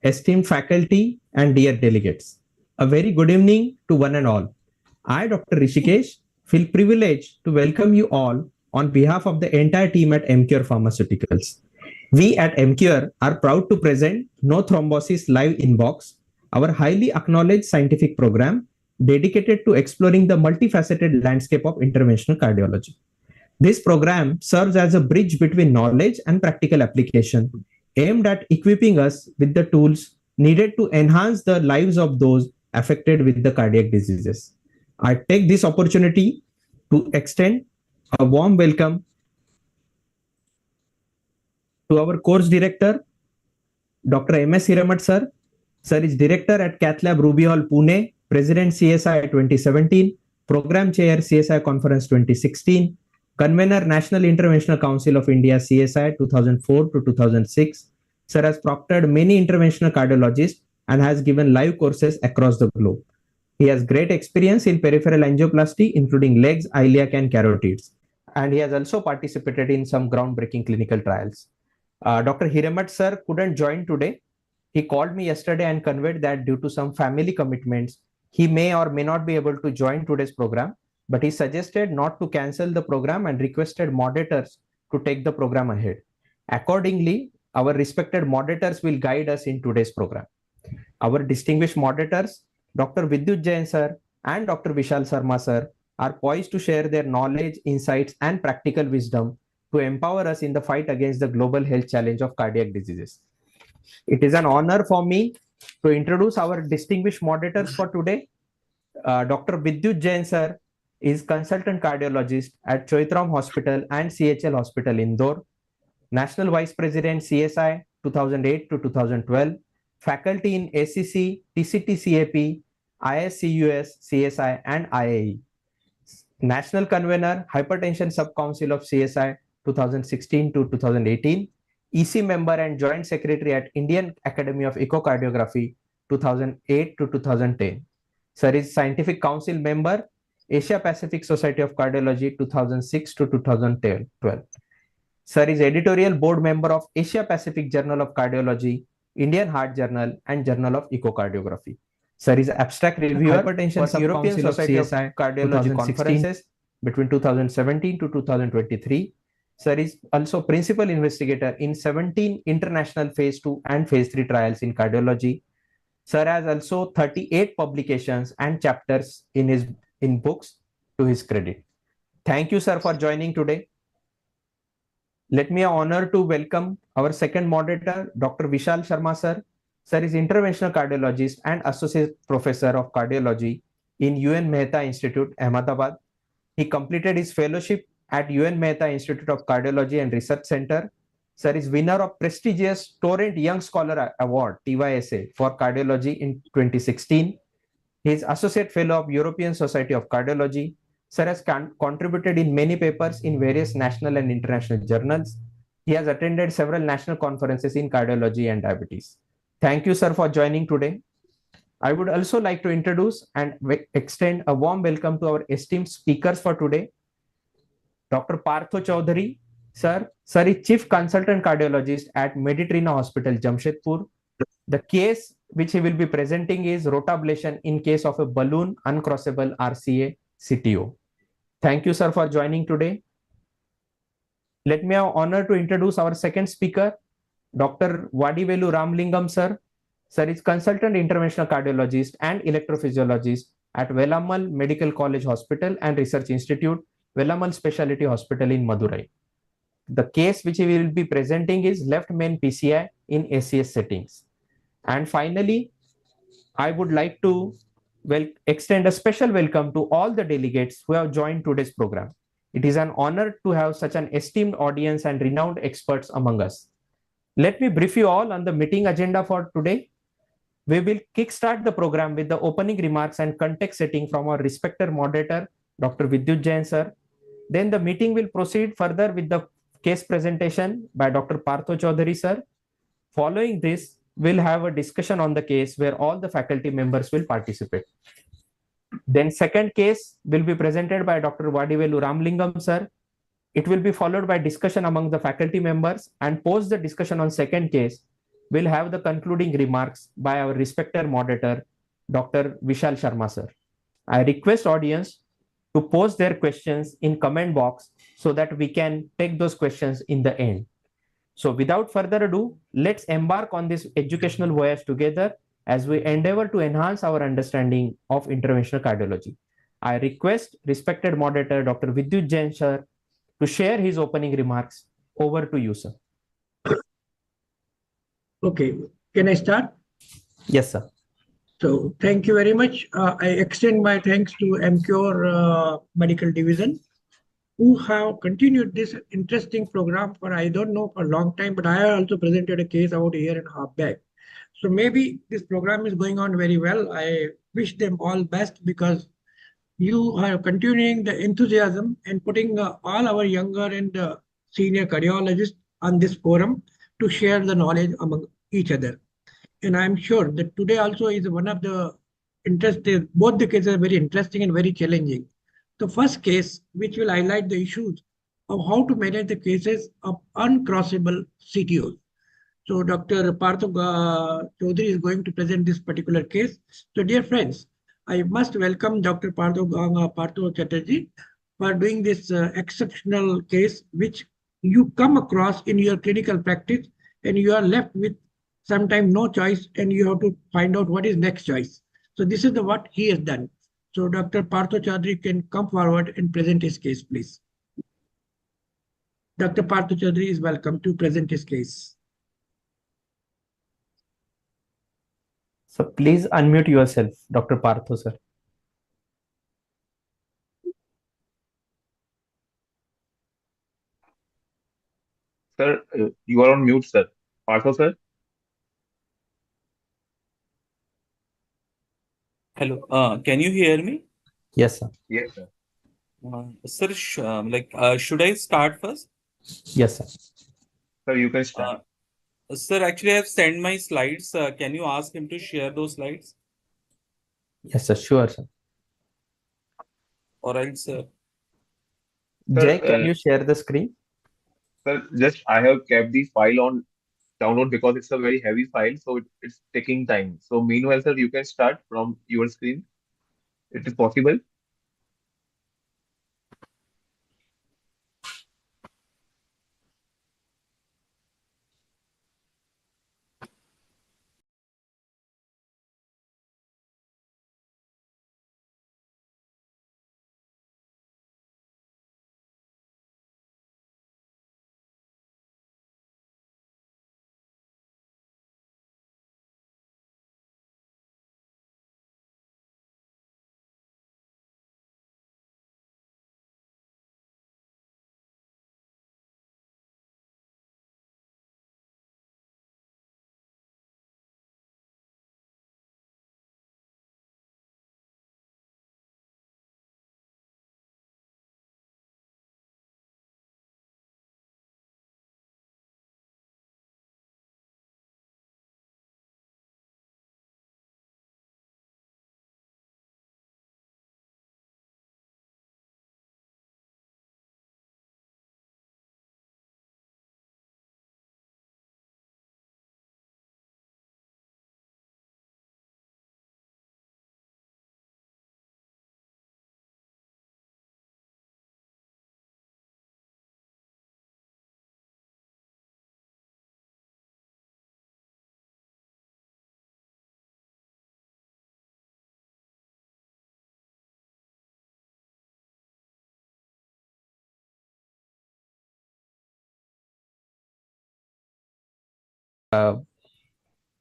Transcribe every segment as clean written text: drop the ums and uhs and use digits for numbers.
esteemed faculty, and dear delegates. A very good evening to one and all. I, Dr. Rishikesh, feel privileged to welcome you all on behalf of the entire team at Emcure Pharmaceuticals. We at Emcure are proud to present No Thrombosis Live Inbox, our highly acknowledged scientific program dedicated to exploring the multifaceted landscape of interventional cardiology. This program serves as a bridge between knowledge and practical application, aimed at equipping us with the tools needed to enhance the lives of those affected with the cardiac diseases. I take this opportunity to extend a warm welcome to our course director, Dr. M.S. Hiramat sir. Sir is director at Cath Lab Ruby Hall, Pune, President CSI 2017, Program Chair CSI Conference 2016, Convener National Interventional Council of India CSI 2004 to 2006. Sir has proctored many interventional cardiologists and has given live courses across the globe. He has great experience in peripheral angioplasty, including legs, iliac, and carotids. And he has also participated in some groundbreaking clinical trials. Dr. Hiramat sir couldn't join today. He called me yesterday and conveyed that due to some family commitments, he may or may not be able to join today's program, but he suggested not to cancel the program and requested moderators to take the program ahead. Accordingly, our respected moderators will guide us in today's program. Our distinguished moderators, Dr. Vidyut Jain sir and Dr. Vishal Sharma sir, are poised to share their knowledge, insights, and practical wisdom to empower us in the fight against the global health challenge of cardiac diseases. It is an honor for me to introduce our distinguished moderators for today. Dr. Vidyut Jain sir is consultant cardiologist at Choitram Hospital and CHL Hospital, Indore, National Vice President CSI 2008 to 2012, faculty in ACC, TCT-CAP, ISCUS, CSI, and IAE. National Convener, Hypertension Sub-Council of CSI 2016 to 2018, EC member and Joint Secretary at Indian Academy of Echocardiography 2008 to 2010. Sir is Scientific Council member, Asia Pacific Society of Cardiology 2006 to 2012. Sir is editorial board member of Asia Pacific Journal of Cardiology, Indian Heart Journal, and Journal of Echocardiography. Sir is abstract reviewer Hypertension for European Society of Cardiology conferences between 2017 to 2023. Sir is also principal investigator in 17 international phase 2 and phase 3 trials in cardiology. Sir has also 38 publications and chapters in books to his credit. Thank you, sir, for joining today. Let me honor to welcome our second moderator, Dr. Vishal Sharma sir. Sir is interventional cardiologist and associate professor of cardiology in UN Mehta Institute, Ahmedabad. He completed his fellowship at UN Mehta Institute of Cardiology and Research Center. Sir is winner of prestigious Torrent Young Scholar Award, TYSA, for cardiology in 2016. He is associate fellow of European Society of Cardiology. Sir has contributed in many papers in various national and international journals. He has attended several national conferences in cardiology and diabetes. Thank you, sir, for joining today. I would also like to introduce and extend a warm welcome to our esteemed speakers for today. Dr. Partho Chaudhary, sir. Sir is Chief Consultant Cardiologist at Mediterranean Hospital, Jamshedpur. The case which he will be presenting is rotablation in case of a balloon uncrossable RCA CTO. Thank you, sir, for joining today. Let me have honor to introduce our second speaker, Dr. Vadivelu Ramlingam, sir. Sir is Consultant Interventional Cardiologist and Electrophysiologist at Velammal Medical College Hospital and Research Institute, Velammal Specialty Hospital in Madurai. The case which he will be presenting is left main PCI in ACS settings. And finally, I would like to extend a special welcome to all the delegates who have joined today's program. It is an honor to have such an esteemed audience and renowned experts among us. Let me brief you all on the meeting agenda for today. We will kickstart the program with the opening remarks and context setting from our respected moderator, Dr. Vidyut Jain sir. Then the meeting will proceed further with the case presentation by Dr. Partho Chaudhary sir. Following this, we'll have a discussion on the case where all the faculty members will participate. Then second case will be presented by Dr. Vadivelu Ramlingam sir. It will be followed by discussion among the faculty members, and post the discussion on second case, we'll have the concluding remarks by our respected moderator, Dr. Vishal Sharma sir. I request audience to post their questions in comment box so that we can take those questions in the end. So without further ado, let's embark on this educational voyage together as we endeavor to enhance our understanding of interventional cardiology. I request respected moderator Dr. Vidyut Jain sir to share his opening remarks. Over to you, sir. Okay, can I start? Yes, sir. So thank you very much. I extend my thanks to Emcure Medical Division, who have continued this interesting program for, I don't know, for a long time, but I also presented a case about a year and a half back. So maybe this program is going on very well. I wish them all best because you are continuing the enthusiasm and putting all our younger and senior cardiologists on this forum to share the knowledge among each other. And I'm sure that today also is one of the interesting, both the cases are very interesting and very challenging. The first case, which will highlight the issues of how to manage the cases of uncrossable CTOs. So Dr. Partho Chaudhary is going to present this particular case. So dear friends, I must welcome Dr. Partho Chatterjee for doing this exceptional case, which you come across in your clinical practice and you are left with sometimes no choice and you have to find out what is next choice. So this is what he has done. So Dr. Partho Chaudhary can come forward and present his case, please. Dr. Partho Chaudhary is welcome to present his case. So please unmute yourself, Dr. Partho, sir. Sir, you are on mute, sir. Partho, sir. Hello. Can you hear me? Yes, sir. Yes, sir. Sir, should I start first? Yes, sir. Sir, you can start. Sir, actually, I have sent my slides. Can you ask him to share those slides? Yes, sir. Sure, sir. All right, sir. Jay, can you share the screen? Sir, just I have kept the file on download because it's a very heavy file, so it's taking time. So meanwhile, sir, you can start from your screen. It is possible.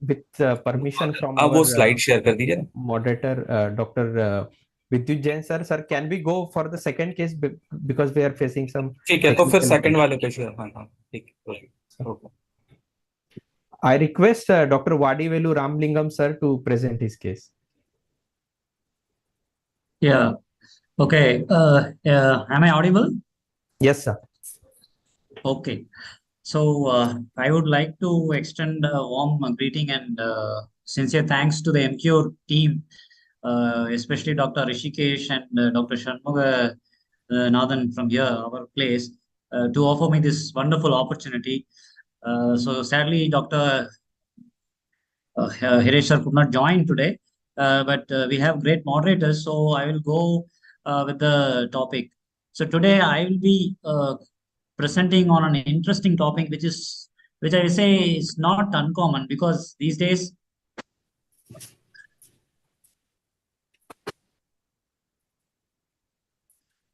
With permission from वो our slide share कर दीजिए ना. moderator, Dr. Vidyut Jain sir, can we go for the second case because we are facing some ठीक है, तो फिर technical second issues. वाले पे share. हाँ, ठीक है. Okay. I request Dr. Vadivelu Ramlingam sir to present his case. Yeah. Okay. Am I audible? Yes, sir. Okay. So I would like to extend a warm greeting and sincere thanks to the Emcure team, especially Dr. Rishikesh and Dr. Shanmuga Nathan from here, our place, to offer me this wonderful opportunity. So sadly, Dr. Hirish sir could not join today, but we have great moderators, so I will go with the topic. So today I will be presenting on an interesting topic, which I will say is not uncommon, because these days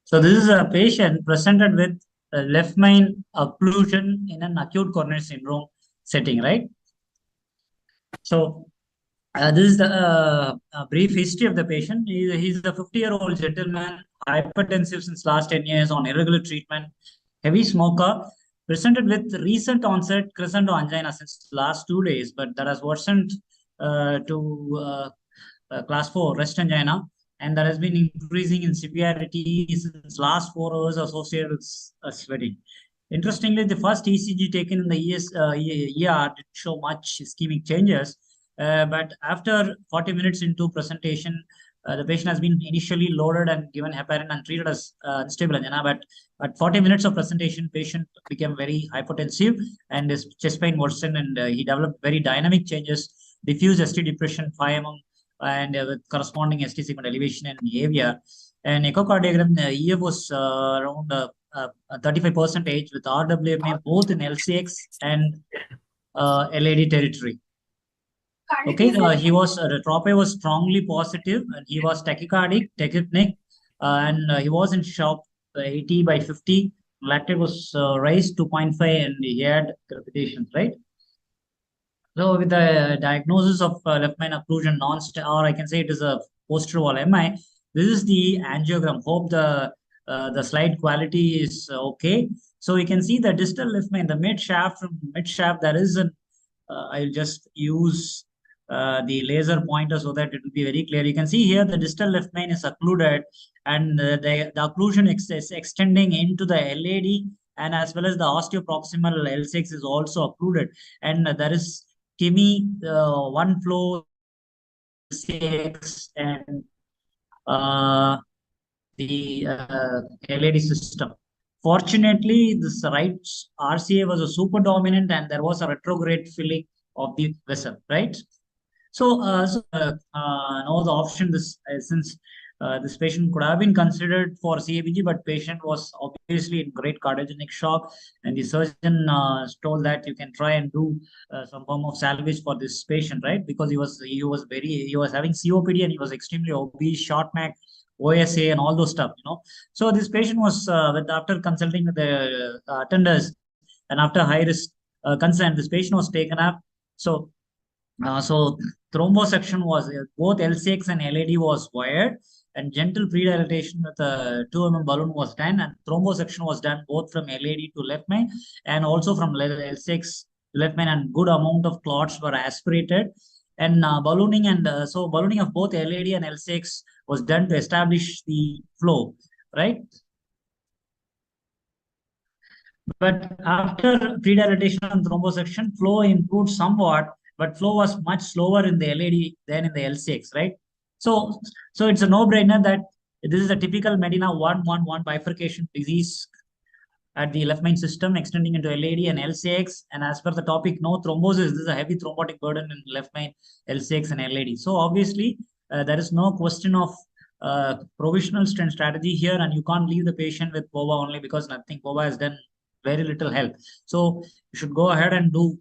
so this is a patient presented with left main occlusion in an acute coronary syndrome setting, right? So this is the brief history of the patient. He's a 50-year-old gentleman, hypertensive since last 10 years on irregular treatment, heavy smoker, presented with recent onset crescendo angina since last 2 days, but that has worsened to class 4 rest angina, and that has been increasing in severity since last 4 hours associated with sweating. Interestingly, the first ECG taken in the ER didn't show much ischemic changes, but after 40 minutes into presentation, the patient has been initially loaded and given heparin and treated as unstable angina. But at 40 minutes of presentation, patient became very hypotensive and his chest pain worsened, and he developed very dynamic changes, diffuse ST depression 5 mm, and with corresponding ST segment elevation and AVR. And echocardiogram, EF was around 35% with RWMA both in LCX and LAD territory. Okay, he was the trope was strongly positive, and he was tachycardic, tachypneic, and he was in shock 80/50. Lactate was raised to 0.5, and he had crepitations, right? So with the diagnosis of left main occlusion, or I can say it is a posterior wall MI. This is the angiogram. Hope the slide quality is okay. So you can see the distal left main, the mid shaft. From mid shaft, there is an. I'll just use the laser pointer so that it will be very clear. You can see here the distal left main is occluded, and the occlusion is extending into the LAD, and as well as the osteoproximal L6 is also occluded, and there is one flow L6 and the LAD system. Fortunately, this right RCA was a super dominant, and there was a retrograde filling of the vessel, right? So, now the option since this patient could have been considered for CABG, but patient was obviously in great cardiogenic shock, and the surgeon told that you can try and do some form of salvage for this patient, right? Because he was having COPD, and he was extremely obese, short neck, OSA, and all those stuff, So this patient was after consulting with the attenders and after high risk consent, this patient was taken up. So thrombosection was both LCX and LAD was wired, and gentle predilatation with a 2 mm balloon was done, and thrombosection was done both from LAD to left main and also from LCX to left main, and good amount of clots were aspirated. And ballooning ballooning of both LAD and L6 was done to establish the flow, right? But after predilatation and thrombosection, flow improved somewhat, but flow was much slower in the LAD than in the L6, right? So it's a no-brainer that this is a typical Medina 1-1-1 bifurcation disease at the left main system extending into LAD and LCX. And as per the topic, no thrombosis. This is a heavy thrombotic burden in left main, LCX, and LAD. So obviously, there is no question of provisional stent strategy here, and you can't leave the patient with POVA only, because nothing. POVA has done very little help. So you should go ahead and do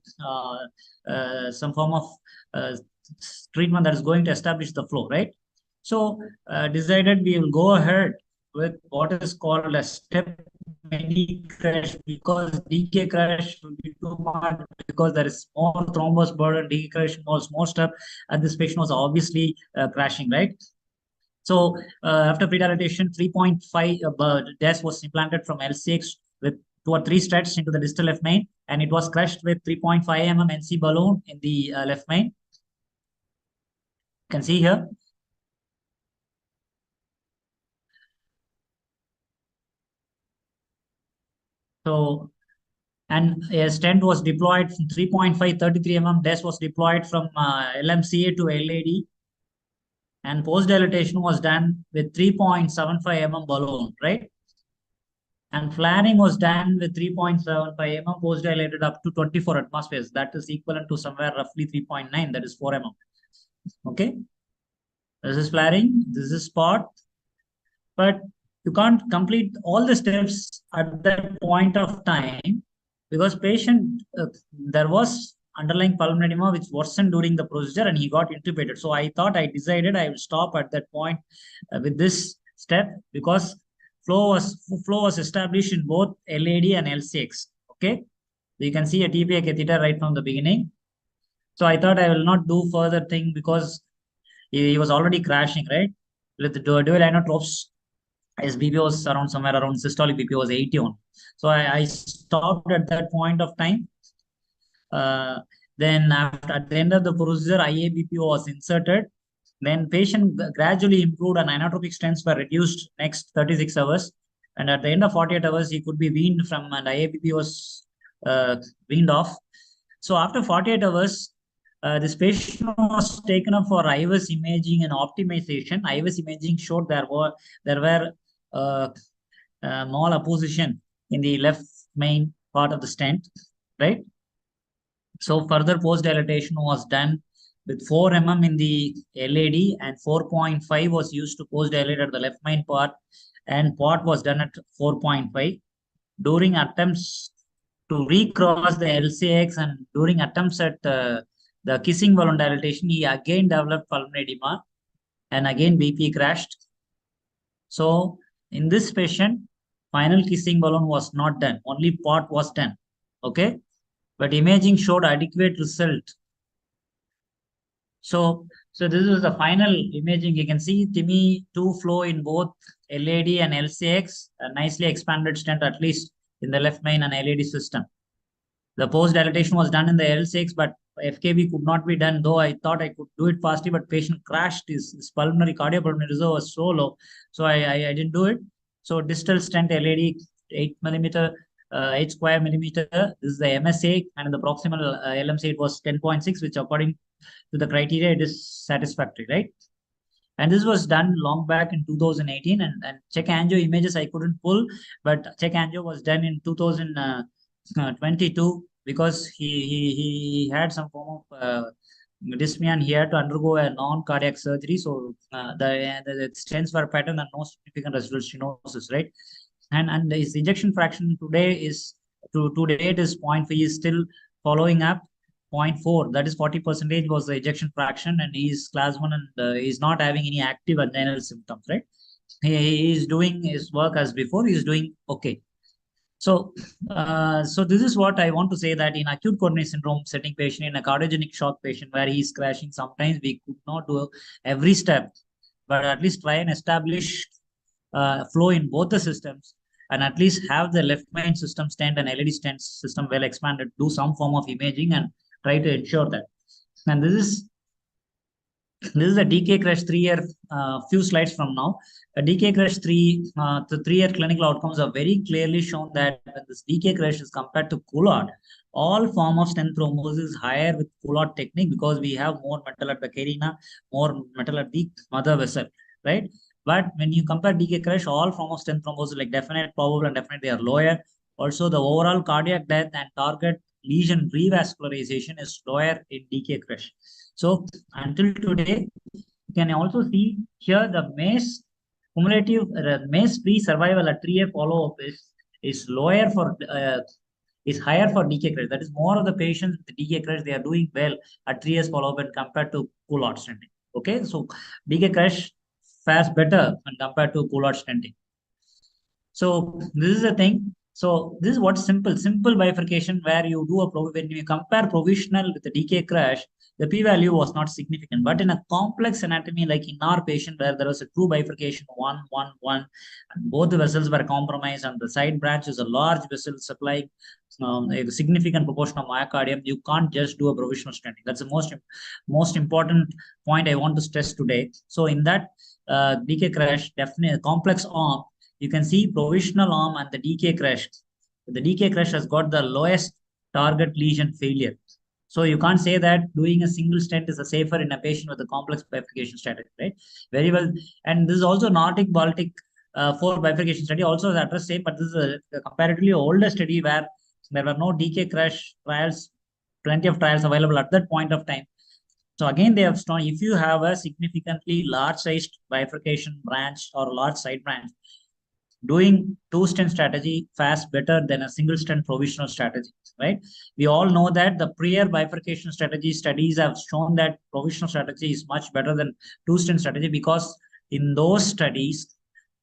some form of treatment that is going to establish the flow, right? So decided we will go ahead with what is called a step mini crash, because DK crash will be too much, because there is more thrombus burden. DK crash involves more step, and this patient was obviously crashing, right? So after predilatation, 3.5 DES was implanted from L6 with 2 or 3 strats into the distal left main, and it was crushed with 3.5 mm NC balloon in the left main. You can see here. So, and a stent was deployed from 3.5 33 mm DES was deployed from LMCA to LAD, and post dilatation was done with 3.75 mm balloon, right? And flaring was done with 3.75 mm post dilated up to 24 atmospheres. That is equivalent to somewhere roughly 3.9, that is 4 mm. Okay. This is flaring, this is spot, but you can't complete all the steps at that point of time because patient, there was underlying pulmonary edema which worsened during the procedure and he got intubated. So I thought, I decided I will stop at that point with this step because flow was established in both LAD and LCX. Okay, you can see a TPA catheter right from the beginning. So I thought I will not do further thing because he was already crashing, right? With the dual inotropes, his BP was somewhere around systolic BP was 81. So I stopped at that point of time. Then at the end of the procedure, IABP was inserted. Then patient gradually improved and inotropic stents were reduced next 36 hours. And at the end of 48 hours, he could be weaned from and IABP was weaned off. So after 48 hours, this patient was taken up for IVUS imaging and optimization. IVUS imaging showed there were malapposition in the left main part of the stent, right? So further post dilatation was done with 4 mm in the LAD and 4.5 was used to post dilate at the left main part, and port was done at 4.5. During attempts to recross the LCX and during attempts at the kissing balloon dilatation, he again developed pulmonary edema and again BP crashed. So in this patient, final kissing balloon was not done, only port was done. Okay, but imaging showed adequate result. So this is the final imaging. You can see TIMI 2 flow in both LAD and LCX, a nicely expanded stent at least in the left main and LAD system. The post dilatation was done in the LCX, but FKB could not be done, though I thought I could do it fastly, but patient crashed. His pulmonary cardiopulmonary reserve was so low, so I didn't do it. So distal stent LAD 8 millimeter, 8 square millimeter. This is the MSA, and in the proximal LMC it was 10.6, which according to the criteria it is satisfactory, right? And this was done long back in 2018, and check angio images I couldn't pull, but check angio was done in 2022 because he had some form of dyspnea and he had to undergo a non-cardiac surgery. So the stents were patterned and no significant residual stenosis, right? And his ejection fraction today is to date is 0.5. He is still following up 0.4. That is 40% was the ejection fraction, and he is class 1 and he is not having any active angina symptoms, right? He is doing his work as before. He is doing okay. So this is what I want to say, that in acute coronary syndrome setting patient, in a cardiogenic shock patient where he is crashing, sometimes we could not do every step, but at least try and establish flow in both the systems, and at least have the left main system stent and LED stent system well expanded, do some form of imaging and try to ensure that. And this is a DK crash 3-year, few slides from now. A DK crash 3, the 3-year clinical outcomes are very clearly shown that when this DK crash is compared to Coulott, all form of stent thrombosis is higher with Coulott technique because we have more metal at the carina, more metal at the mother vessel, right? But when you compare DK crash, all form of stent thrombosis like definite, probable, and definite, they are lower. Also, the overall cardiac death and target lesion revascularization is lower in DK crash. So until today, you can also see here the MACE cumulative MACE-free survival at 3-year follow-up is lower for is higher for DK crash. That is, more of the patients with the DK crash, they are doing well at 3 years follow-up when compared to Coulott stenting. Okay, so DK crash fares better when compared to Coulott stenting. So this is the thing. So this is what simple bifurcation where you do when you compare provisional with the DK crash, the p-value was not significant. But in a complex anatomy like in our patient where there was a true bifurcation 1, 1, 1, and both the vessels were compromised, and the side branch is a large vessel supplying a significant proportion of myocardium, you can't just do a provisional stenting. That's the most important point I want to stress today. So in that DK crash, definitely complex arm, you can see provisional arm and the DK crash. The DK crash has got the lowest target lesion failure. So you can't say that doing a single stent is a safer in a patient with a complex bifurcation strategy, right? Very well. And this is also Nordic Baltic 4 bifurcation study also has addressed same, but this is a comparatively older study where there were no DK crush trials, plenty of trials available at that point of time. So again, they have shown if you have a significantly large-sized bifurcation branch or large side branch, doing 2-stent strategy fares better than a single-stent provisional strategy, right? We all know that the prior bifurcation strategy studies have shown that provisional strategy is much better than 2-stent strategy, because in those studies,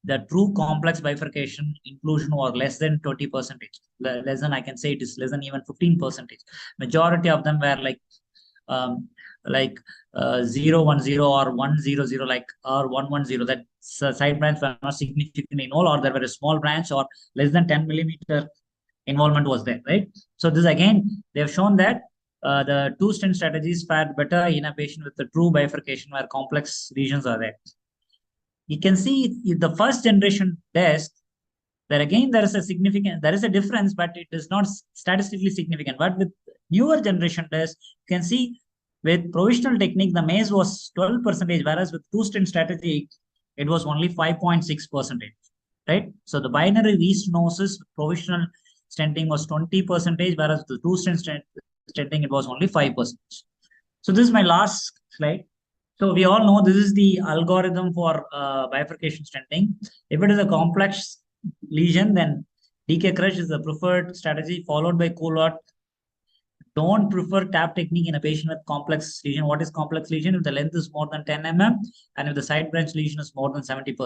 the true complex bifurcation inclusion was less than 20%. Less than, I can say it is less than even 15%. Majority of them were um, like 010 or 100, like, or 110, that side branch were not significantly involved, or there were a small branch or less than 10 millimeter involvement was there, right? So this again, they have shown that the 2-stent strategies fared better in a patient with the true bifurcation where complex lesions are there. You can see in the first generation test, there again, there is a difference, but it is not statistically significant. But with newer generation test, you can see with provisional technique, the maze was 12%, whereas with 2-stent strategy, it was only 5.6%, right? So the binary restenosis provisional stenting was 20%, whereas the 2-stent stenting, it was only 5%. So this is my last slide. So we all know this is the algorithm for bifurcation stenting. If it is a complex lesion, then DK crush is the preferred strategy, followed by Coulott. Don't prefer tap technique in a patient with complex lesion. What is complex lesion? If the length is more than 10 mm and if the side branch lesion is more than 70%.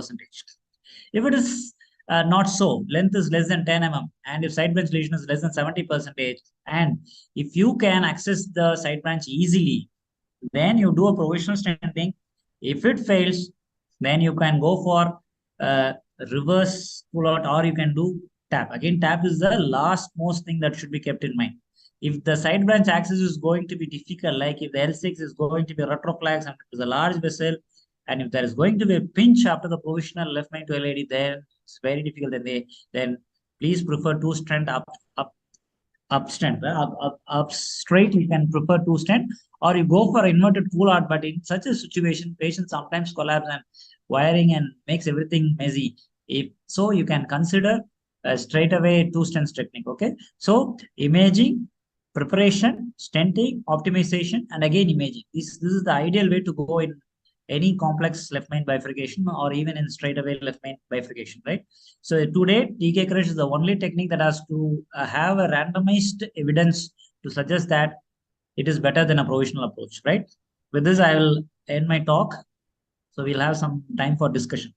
If it is not so, length is less than 10 mm and if side branch lesion is less than 70%, and if you can access the side branch easily, then you do a provisional stenting. If it fails, then you can go for reverse Coulott, or you can do tap. Again, tap is the last most thing that should be kept in mind. If the side branch access is going to be difficult, like if the L6 is going to be retroflex and it is a large vessel, and if there is going to be a pinch after the provisional left main to LAD, then it's very difficult. Then please prefer 2-stent up straight. You can prefer 2-stent, or you go for inverted Coulott. But in such a situation, patients sometimes collapse and wiring and makes everything messy. If so, you can consider straight away 2-stent technique. Okay, so imaging, preparation, stenting, optimization, and again imaging. This is the ideal way to go in any complex left main bifurcation, or even in straightaway left main bifurcation, right? So today, DK crush is the only technique that has to have a randomized evidence to suggest that it is better than a provisional approach, right? With this, I will end my talk. So we'll have some time for discussion.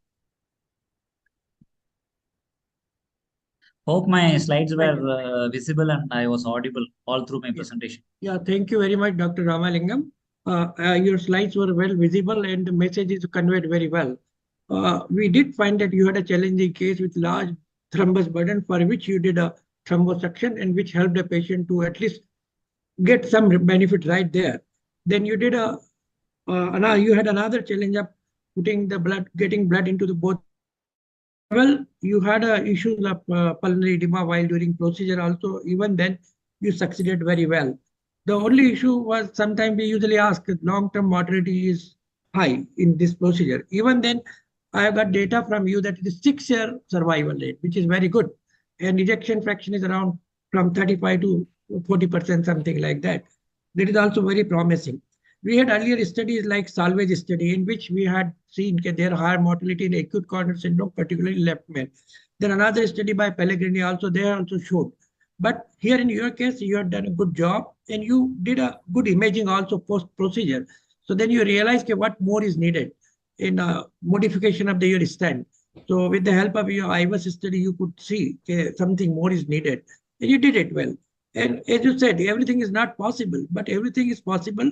Hope my slides were visible and I was audible all through my presentation. Yeah, thank you very much, Dr. Ramalingam. Your slides were well visible and the message is conveyed very well. We did find that you had a challenging case with large thrombus burden, for which you did a thrombosuction and which helped the patient to at least get some benefit right there. Then you did you had another challenge of getting blood into the both. Well, you had issues of pulmonary edema while during procedure also. Even then, you succeeded very well. The only issue was sometimes we usually ask long-term mortality is high in this procedure. Even then, I have got data from you that it is 6-year survival rate, which is very good. And ejection fraction is around from 35 to 40%, something like that. That is also very promising. We had earlier studies like salvage study in which we had seen there are higher mortality in acute coronary syndrome, particularly left main. Then another study by Pellegrini also showed. But here in your case, you have done a good job and you did a good imaging also post-procedure. So then you realize what more is needed in modification of your stent. So with the help of your IVAS study, you could see something more is needed. And you did it well. And as you said, everything is not possible, but everything is possible.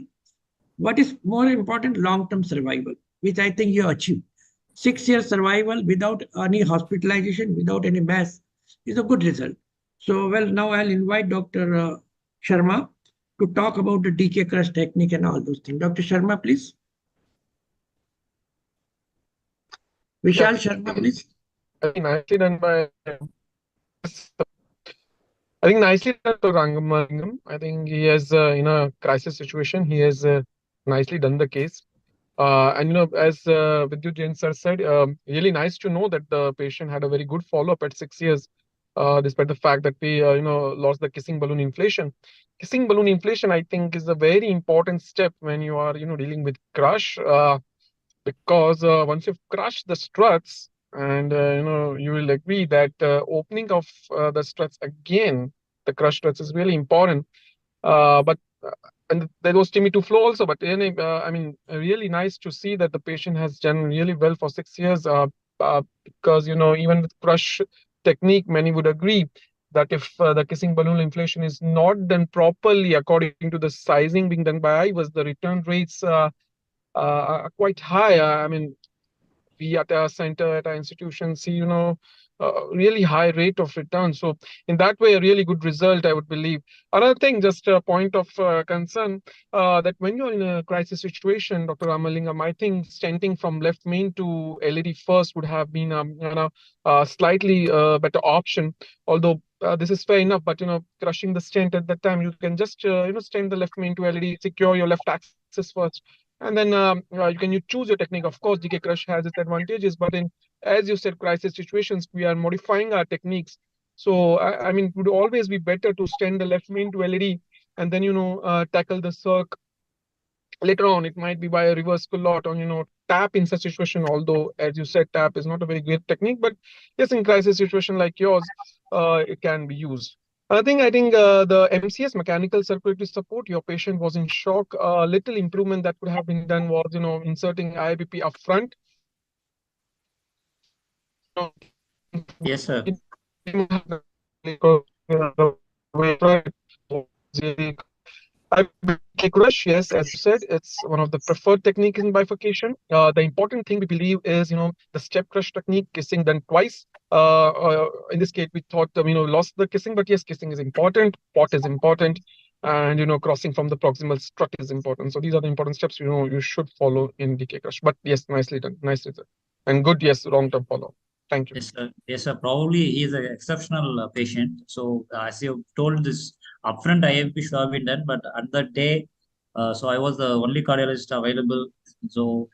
What is more important? Long-term survival, which I think you achieved. 6-year survival without any hospitalization, without any mass, is a good result. So, well, now I'll invite Dr. Sharma to talk about the DK crush technique and all those things. Dr. Sharma, please. Vishal Sharma, please. I think nicely done by. I think nicely done to Rangamangam. I think he has, in a crisis situation, he has nicely done the case. And as Vidyut Jain sir said, really nice to know that the patient had a very good follow-up at 6 years, despite the fact that we lost the kissing balloon inflation. Kissing balloon inflation, I think, is a very important step when you are dealing with crush, because once you've crushed the struts, and you will agree that opening of the struts again, the crushed struts, is really important. But and there was Timmy to flow also. But I mean, really nice to see that the patient has done really well for 6 years. Because even with crush technique, many would agree that if the kissing balloon inflation is not done properly according to the sizing being done by IVAS, the return rates are quite high. I mean, we at our center, at our institution, see, really high rate of return. So in that way, a really good result, I would believe. Another thing, just a point of concern, that when you're in a crisis situation, Dr. Ramalingam, I think stenting from left main to LED first would have been slightly better option. Although this is fair enough, but crushing the stent at that time, you can just stent the left main to LED, secure your left axis first, and then you choose your technique. Of course, DK crush has its advantages, but in, as you said, crisis situations, we are modifying our techniques. So I mean, it would always be better to stent the left main to LED, and then tackle the circ later on. It might be by a reverse culotte, or tap in such situation. Although, as you said, tap is not a very great technique, but yes, in crisis situation like yours, it can be used. I think the MCS, mechanical circulatory support, your patient was in shock. Little improvement that could have been done was inserting IBP upfront. Yes, sir. Crush, yes, as you said, it's one of the preferred technique in bifurcation. The important thing we believe is, the step crush technique, kissing done twice. In this case, we thought, lost the kissing, but yes, kissing is important, pot is important, and, crossing from the proximal strut is important. So these are the important steps, you should follow in DK crush. But yes, nicely done, nicely done. And good, yes, long-term follow. Thank you. Yes, sir. Yes, sir. Probably he is an exceptional patient. So as you told, this upfront IMP should have been done, but at that day, so I was the only cardiologist available. So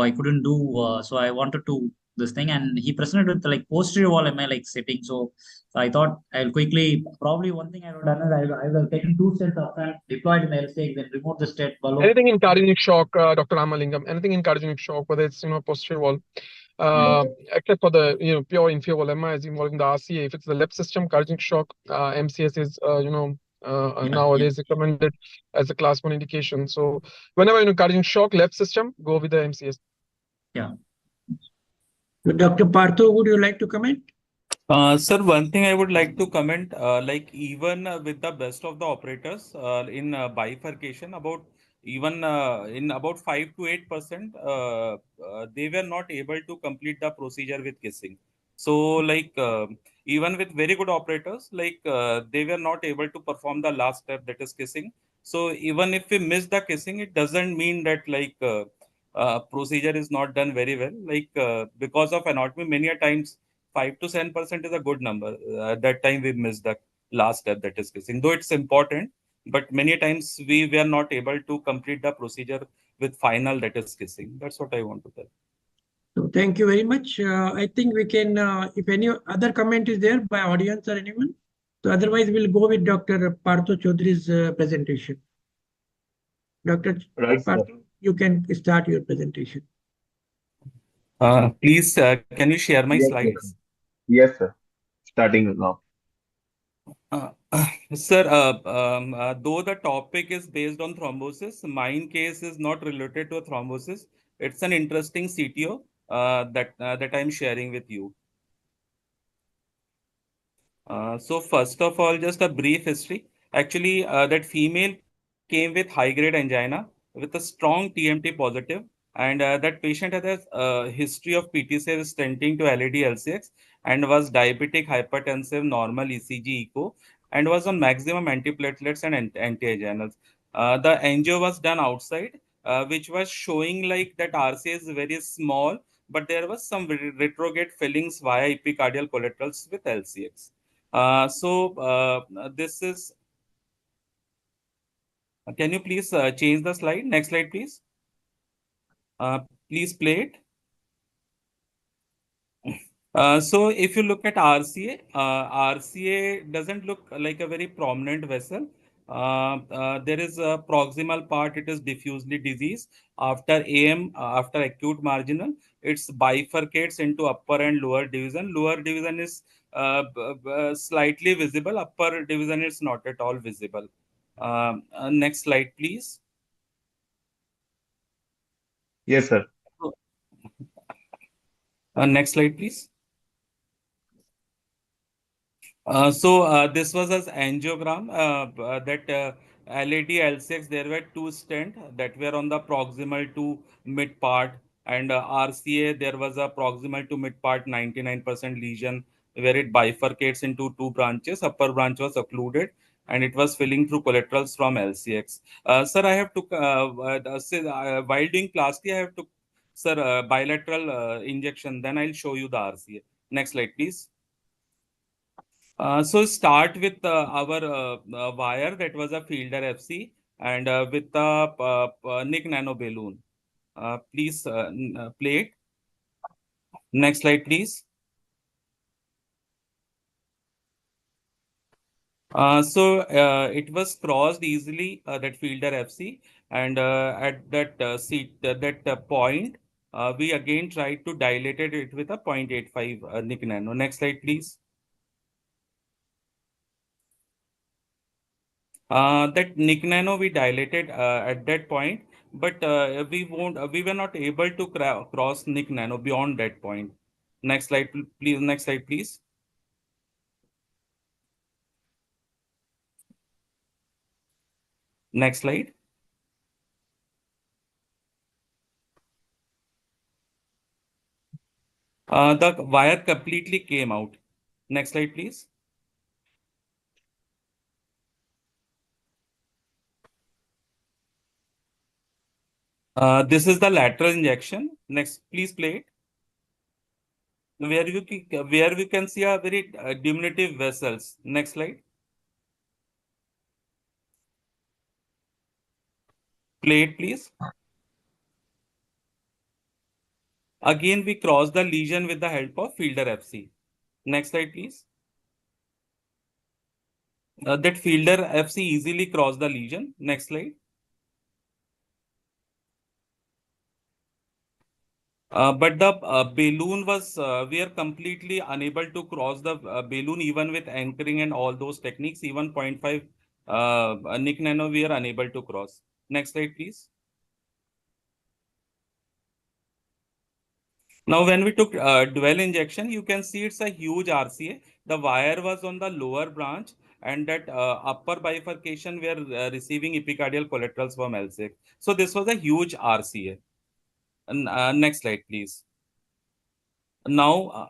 I couldn't do. So I wanted to this thing, and he presented with like posterior wall MI like setting. So I thought I'll quickly. Probably one thing I would have done is I would have taken 2 stents upfront, deployed in the LSA, then removed the stent balloon. Anything in cardiogenic shock, Dr. Ramalingam, anything in cardiogenic shock, whether it's posterior wall, except for the pure inferior wall MIs involving the RCA. If it's the left system, cardiogenic shock, MCS is nowadays recommended as a class 1 indication. So whenever cardiogenic shock, left system, go with the MCS. Yeah. Dr. Partho, would you like to comment? Sir, one thing I would like to comment, like even with the best of the operators in bifurcation, in about 5 to 8%, they were not able to complete the procedure with kissing. So like even with very good operators, like they were not able to perform the last step, that is kissing. So even if we miss the kissing, it doesn't mean that like procedure is not done very well. Like because of anatomy, many a times 5 to 7% is a good number. That time we missed the last step, that is kissing. Though it's important, but many times we were not able to complete the procedure with final, that is kissing. That's what I want to tell. So thank you very much. I think we can, if any other comment is there by audience or anyone. So otherwise, we'll go with Dr. Partho Chaudhary's presentation. Dr. Partho, you can start your presentation. Please, can you share my slides? Yes, sir. Starting now. Sir, though the topic is based on thrombosis, mine case is not related to a thrombosis. It's an interesting CTO that I'm sharing with you. So first of all, just a brief history. Actually, that female came with high-grade angina with a strong TMT positive, and that patient had a history of PTCA stenting to LED LCX and was diabetic, hypertensive, normal ECG echo, and was on maximum antiplatelets and anti-anginals. The angio was done outside, which was showing like that RCA is very small, but there was some retrograde fillings via epicardial collaterals with LCX. This is, can you please change the slide? Next slide, please. Please play it. So if you look at RCA, RCA doesn't look like a very prominent vessel. There is a proximal part, it is diffusely diseased. After AM, after acute marginal, it bifurcates into upper and lower division. Lower division is slightly visible, upper division is not at all visible. Next slide, please. Yes, sir. Next slide, please. This was as angiogram that LAD LCX, there were two stents that were on the proximal to mid part, and RCA there was a proximal to mid part 99% lesion where it bifurcates into two branches. Upper branch was occluded and it was filling through collaterals from LCX. Sir, I have to while doing plasty, I have to bilateral injection. Then I'll show you the RCA. Next slide, please. So start with our wire that was a Fielder FC and with the Nick Nano balloon. Please play it. Next slide, please. It was crossed easily, that Fielder FC, and at that seat, that point, we again tried to dilate it with a 0.85 Nick Nano. Next slide, please. That Nick Nano we dilated at that point, but we were not able to cross Nick Nano beyond that point. Next slide, please. Next slide, please. Next slide. The wire completely came out. Next slide, please. This is the lateral injection. Next, please play it. Where we can see a very diminutive vessels. Next slide. Play it, please. Again, we cross the lesion with the help of Fielder FC. Next slide, please. That Fielder FC easily crossed the lesion. Next slide. But the balloon was, we are completely unable to cross the balloon even with anchoring and all those techniques. Even 0.5 Nick Nano we are unable to cross. Next slide, please. Now, when we took dual injection, you can see it's a huge RCA. The wire was on the lower branch, and that upper bifurcation we are receiving epicardial collaterals from LCX. So this was a huge RCA. And, next slide, please. Now,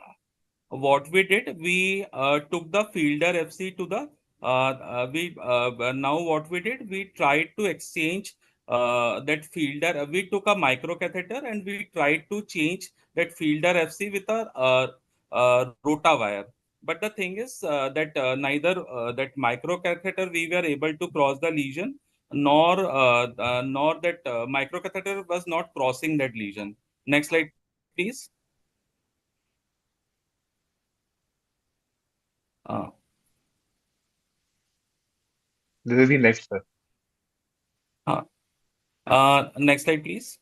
what we did, we took the Fielder FC to the now what we did, we tried to exchange that Fielder. We took a microcatheter and we tried to change that Fielder FC with a rota wire. But the thing is that neither that microcatheter we were able to cross the lesion, nor that microcatheter was not crossing that lesion. Next slide, please. This is the next, sir. Next slide, please.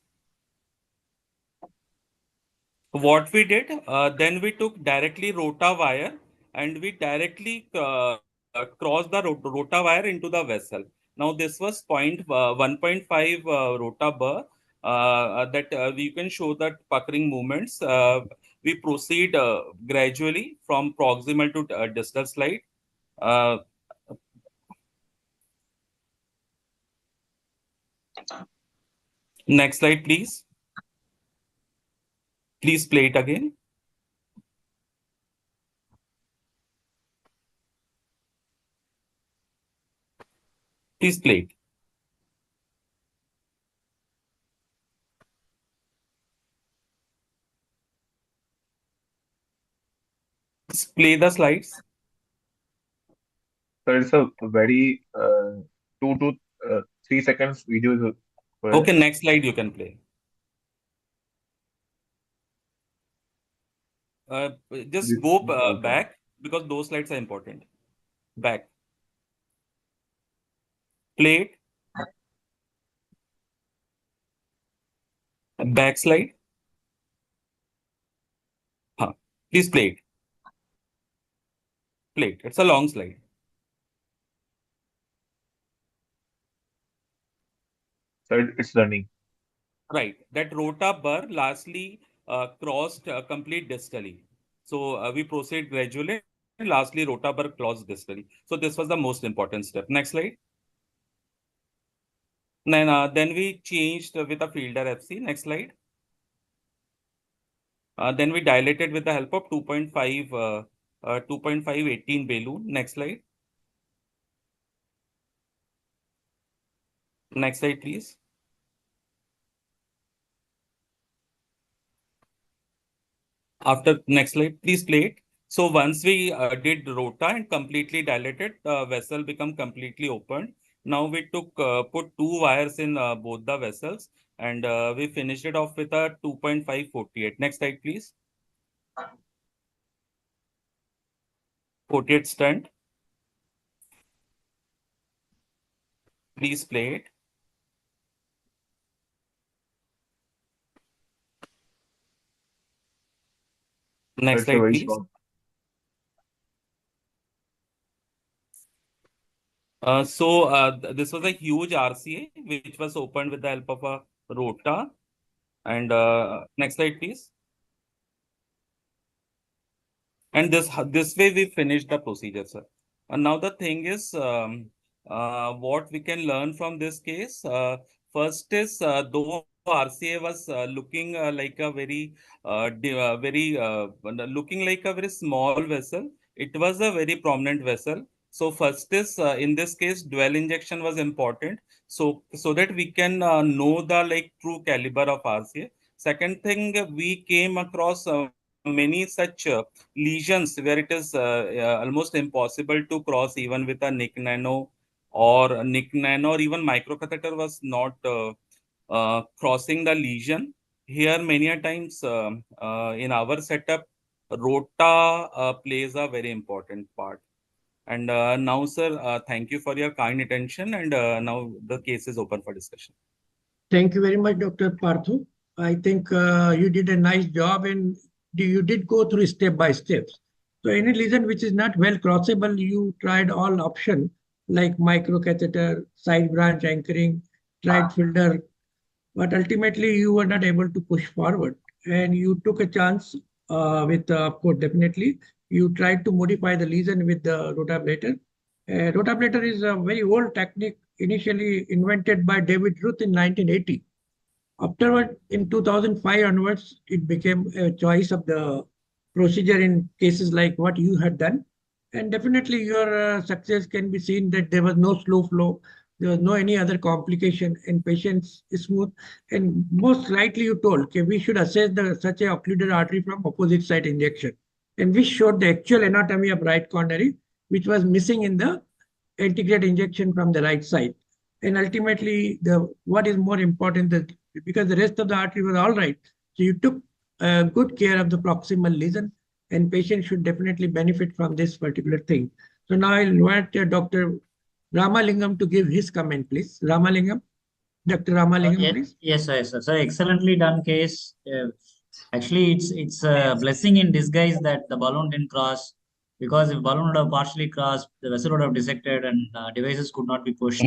What we did, then we took directly rota wire and we directly crossed the rota wire into the vessel. Now this was 1.5 rota burr that we can show that puckering movements. We proceed gradually from proximal to distal slide. Next slide, please. Please play it again. Please play it. Please play the slides. So it's a very 2 to 3 seconds video. Okay, next slide you can play. Just go back, because those slides are important. Back. Plate. Back slide. Please play it. Play it. It's a long slide. So it's running. Right. That rota burr lastly crossed complete distally. So we proceed gradually. Lastly, rota burr crossed distally. So this was the most important step. Next slide. Then we changed with a fielder FC. Next slide. Then we dilated with the help of 2.518 balloon. Next slide. Next slide, please. After next slide, please play it. So once we did rota and completely dilated, the vessel become completely opened. Now we took put 2 wires in both the vessels, and we finished it off with a 2.548. Next slide, please. 48 stent. Please play it. Next slide, please. This was a huge RCA which was opened with the help of a rota. And next slide, please. And this way we finished the procedure, sir. And now the thing is, what we can learn from this case. First is, though RCA was looking like a very looking like a very small vessel, it was a very prominent vessel. So first is, in this case, dual injection was important, so that we can know the true caliber of RCA. Second thing, we came across many such lesions where it is almost impossible to cross even with a Nick Nano or even microcatheter was not crossing the lesion. Here many a times in our setup, rota plays a very important part. And now, sir, thank you for your kind attention, and now the case is open for discussion. Thank you very much, Dr. Parthu. I think you did a nice job, and you did go through step by steps. So any lesion which is not well crossable, you tried all options like microcatheter, side branch anchoring, tried filter, but ultimately you were not able to push forward. And you took a chance with, of course, definitely, you tried to modify the lesion with the rotablator. Rotablator is a very old technique initially invented by David Ruth in 1980. Afterward, in 2005 onwards, it became a choice of the procedure in cases like what you had done. And definitely your success can be seen that there was no slow flow, there was no any other complication, and patients smooth. And most rightly you told, okay, we should assess such a occluded artery from opposite side injection. And we showed the actual anatomy of right coronary, which was missing in the integrate injection from the right side. And ultimately, what is more important, that because the rest of the artery was all right, so you took good care of the proximal lesion, and patient should definitely benefit from this particular thing. So now I'll invite Dr. Ramalingam to give his comment, please. Ramalingam, Dr. Ramalingam, please. Yes, sir. So excellently done case. Actually, it's a blessing in disguise that the balloon didn't cross, because if balloon would have partially crossed, the vessel would have dissected and devices could not be pushed.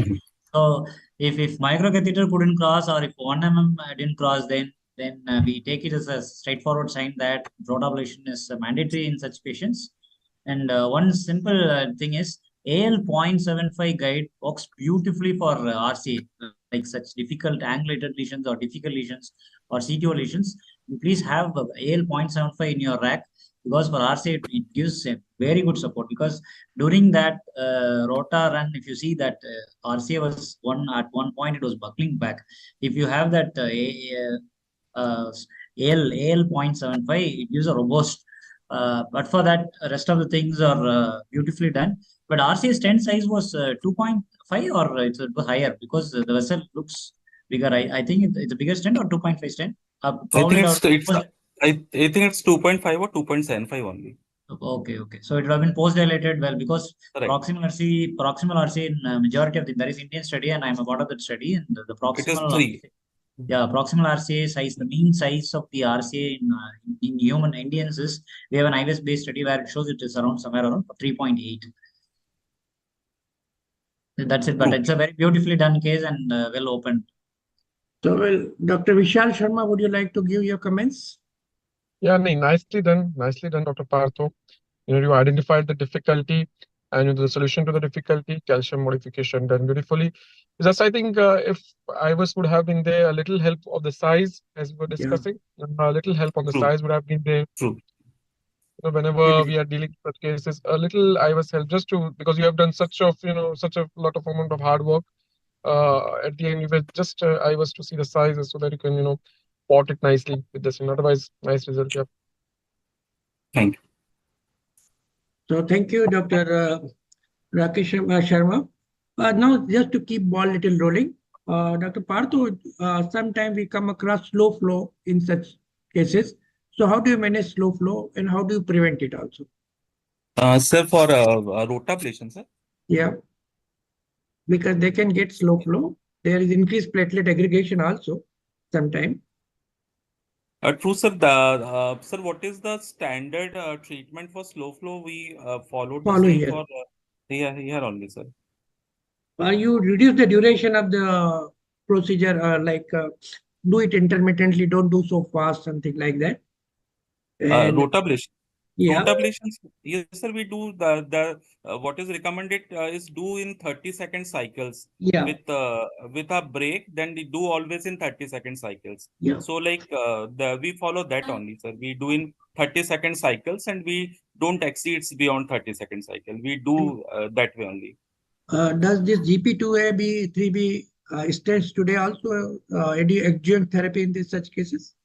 So if microcatheter couldn't cross, or if 1 mm didn't cross, then we take it as a straightforward sign that rotablation is mandatory in such patients. And one simple thing is AL 0.75 guide works beautifully for RCA, like such difficult angulated lesions or difficult lesions or CTO lesions. You please have AL 0.75 in your rack, because for RCA it gives a very good support. Because during that rota run, if you see that RCA was at one point it was buckling back. If you have that AL 0.75, it gives a robust. But for that, rest of the things are beautifully done. But RCA stent size was 2.5 or it's higher, because the vessel looks bigger. I think it's a bigger stent, or 2.5 stent. I I think it's 2.5 or 2.75 only. Okay, okay. So it would have been post-dilated well because Correct. proximal RCA in majority of the, there is Indian study and I'm a part of that study, and the It is proximal 3. yeah, proximal RCA size, the mean size of the RCA in human Indians is, we have an IVS based study where it shows it is around somewhere around 3.8. That's it, but True. it's a very beautifully done case and well opened. So, well, Dr. Vishal Sharma, would you like to give your comments? Yeah, nicely done, Dr. Partho. You identified the difficulty and the solution to the difficulty, calcium modification done beautifully. Just I think if IVUS would have been there, a little help of the size, as we were discussing, a little help on the True. size would have been there. True. Whenever we are dealing with such cases, a little IVUS help just to, because you have done such a lot of amount of hard work. At the end, you will just IVUS to see the sizes so that you can plot it nicely with this. And otherwise, nice result. Yeah. Thank you. So thank you, Dr. Rakesh Sharma. Now, just to keep ball little rolling, Dr. Partho, sometimes we come across slow flow in such cases. So how do you manage slow flow and how do you prevent it also? Sir, for rotablation, sir? Yeah, because they can get slow flow. There is increased platelet aggregation also sometimes. True, sir. Sir, what is the standard treatment for slow flow? We followed the Follow same here. for here only, sir. You reduce the duration of the procedure, do it intermittently, don't do so fast, something like that. And Rotablation. yeah, Rotablation, yes, sir. We do what is recommended is do in 30-second cycles yeah, with a break. Then we do always in 30-second cycles. yeah. So like we follow that only, sir. We do in 30-second cycles and we don't exceed beyond 30-second cycle. We do that way only. Does this GP2A, 3B stents today also any adjunct therapy in this such cases,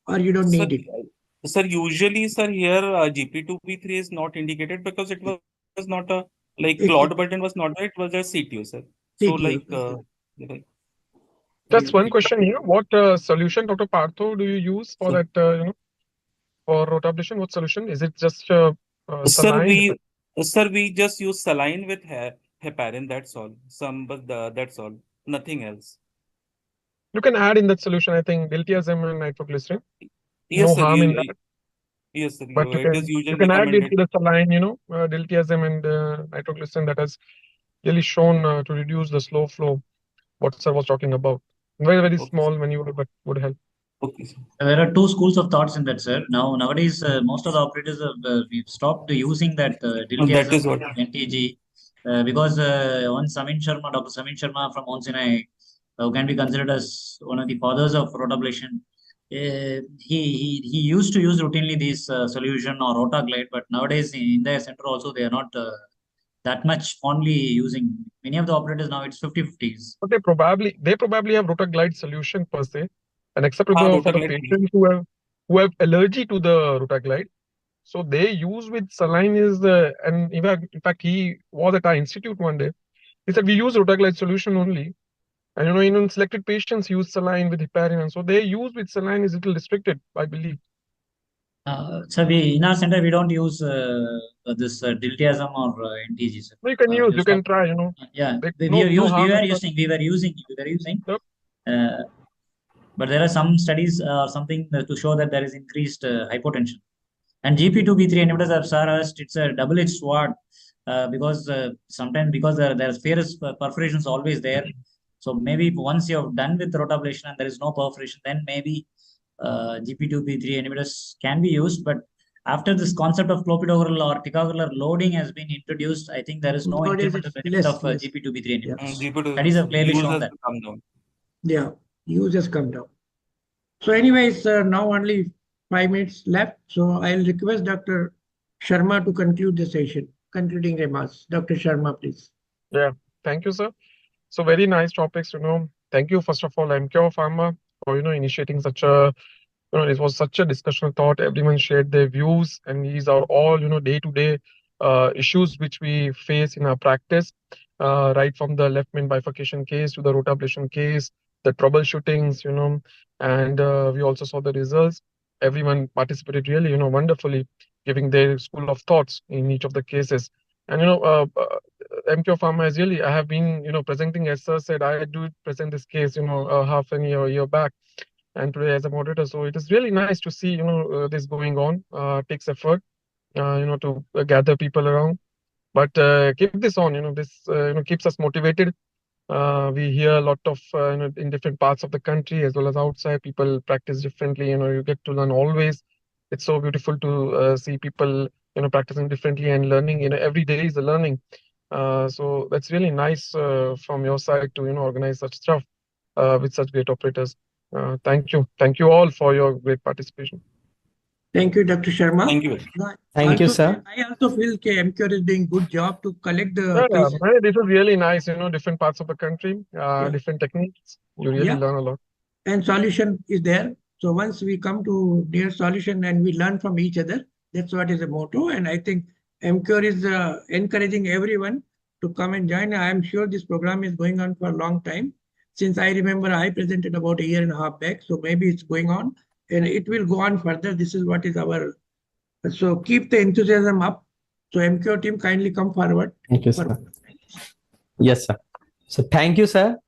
or you don't Sir, need it? sir, usually, sir, here GP2B3 is not indicated because it was not a like It's clot burden was not there, it was a CTO, sir. So CTO. like Just one question here. What solution, Dr. Partho, do you use for that, for rotablation? What solution? Is it just saline? Sir, we just use saline with heparin. That's all. That's all. Nothing else. You can add in that solution, I think, diltiazem and nitroglycerin. Yes, No sir. harm in that. Yes, sir. But It is you usually can add it recommended. to the saline, diltiazem and nitroglycerin that has really shown to reduce the slow flow, what sir was talking about. Very, very Okay, small maneuver, but would help. okay, sir. There are two schools of thoughts in that, sir. Nowadays, most of the operators have we've stopped using that That diltiazem is what. NTG because one Dr. Samin Sharma from Mount Sinai, who can be considered as one of the fathers of rotablation. He used to use routinely this solution or rotaglide, but nowadays in their center also they are not that much fondly using. Many of the operators now it's 50-50s. But they probably have rotaglide solution per se, and except for the Rotaglide. patients who have allergy to the rotaglide, so they use with saline and in fact he was at our institute one day. He said we use rotaglide solution only, and in selected patients use saline with heparin, and so they use with saline is little restricted, I believe. So in our center we don't use this diltiazem or NTG. Sir. No, you can use, you can try, Yeah, no harm in that. we were using. Yep. But there are some studies or something to show that there is increased hypotension. And GP2B3 inhibitors are sir asked, it's a double-edged sword because sometimes because there's ferrous perforations always there. So maybe once you have done with rotablation and there is no perforation, then maybe GP2B3 inhibitors can be used. But after this concept of clopidogrel or ticagrelor loading has been introduced, I think there is no incremental benefit of GP2B3 inhibitors. Studies have clearly shown that. Come down. Yeah, users come down. So anyways, now only 5 minutes left. So I'll request Dr. Sharma to conclude the session. Concluding remarks. Dr. Sharma, please. Yeah, thank you, sir. So very nice topics, Thank you, first of all, Emcure Pharma for, initiating such a, it was such a discussional thought. Everyone shared their views, and these are all, day-to-day issues which we face in our practice, right from the left main bifurcation case to the rotablation case, the troubleshootings, and we also saw the results. everyone participated really, wonderfully, giving their school of thoughts in each of the cases. And Emcure Pharma is really, I have been, presenting, as sir said, I do present this case, half a year back, and today as a moderator. So it is really nice to see, this going on. Takes effort, to gather people around. But keep this on, this keeps us motivated. We hear a lot of, in different parts of the country as well as outside, people practice differently. You get to learn always. It's so beautiful to see people, practicing differently and learning. Every day is a learning. So that's really nice from your side to, organize such stuff with such great operators. Thank you. Thank you all for your great participation. Thank you, Dr. Sharma. Thank you. Thank you, sir. I also feel Emcure is doing good job to collect the cases. This is really nice, different parts of the country, different techniques. You really learn a lot. And solution is there. So once we come to near solution and we learn from each other, that's what is the motto. And I think Emcure is encouraging everyone to come and join. I am sure this program is going on for a long time. Since I remember I presented about a year and a half back. So maybe it's going on and it will go on further. This is what is our, so keep the enthusiasm up. So Emcure team, kindly come forward. Thank you, sir. Yes, sir. So thank you, sir.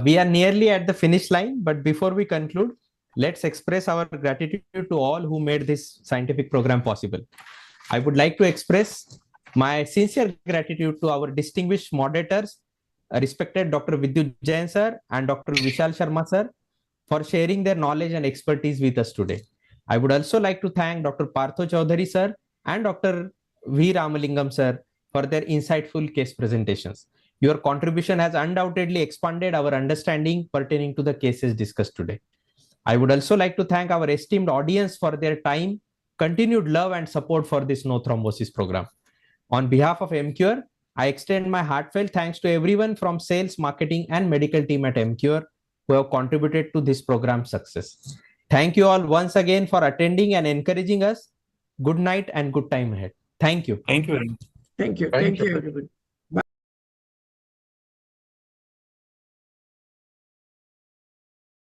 We are nearly at the finish line, but before we conclude, let's express our gratitude to all who made this scientific program possible. I would like to express my sincere gratitude to our distinguished moderators, respected Dr. Vidyut Jain sir and Dr. Vishal Sharma sir, for sharing their knowledge and expertise with us today. I would also like to thank Dr. Partho Chaudhary sir and Dr. V. Ramalingam sir for their insightful case presentations. Your contribution has undoubtedly expanded our understanding pertaining to the cases discussed today. I would also like to thank our esteemed audience for their time, continued love and support for this No Thrombosis program. On behalf of Emcure, I extend my heartfelt thanks to everyone from sales, marketing and medical team at Emcure who have contributed to this program's success. Thank you all once again for attending and encouraging us. Good night and good time ahead. Thank you. Thank you very much. Thank you. Thank you, everybody.